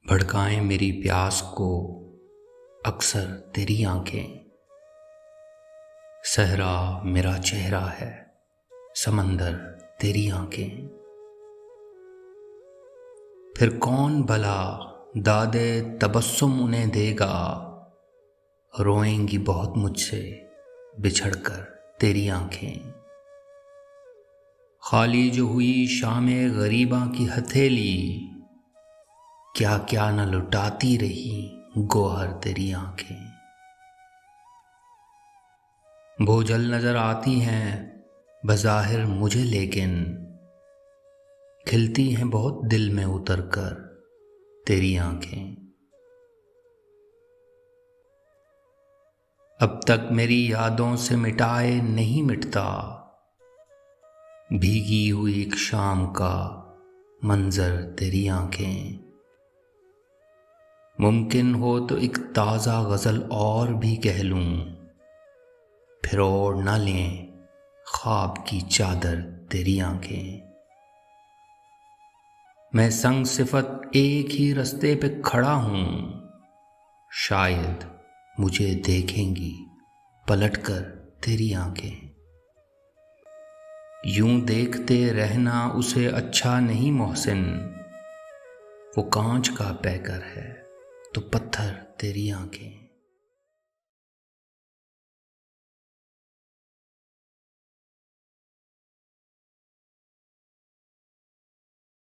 भड़काएं मेरी प्यास को अक्सर तेरी आंखें। सहरा मेरा चेहरा है, समंदर तेरी आंखें। फिर कौन भला दादे तबस्सुम उन्हें देगा, रोएंगी बहुत मुझसे बिछड़कर तेरी आंखें। खाली जो हुई शामे गरीबा की हथेली, क्या क्या न लुटाती रही गोहर तेरी आंखें। बोझल नजर आती हैं बज़ाहिर मुझे, लेकिन खिलती हैं बहुत दिल में उतर कर तेरी आंखें। अब तक मेरी यादों से मिटाए नहीं मिटता, भीगी हुई एक शाम का मंजर तेरी आंखें। मुमकिन हो तो एक ताज़ा गज़ल और भी कह लूं, फिर ओढ़ न लें ख्वाब की चादर तेरी आंखें। मैं संग सिफत एक ही रास्ते पे खड़ा हूं, शायद मुझे देखेंगी पलटकर तेरी आंखें। यूं देखते रहना उसे अच्छा नहीं मोहसिन, वो कांच का पैकर है तो पत्थर तेरी आंखें।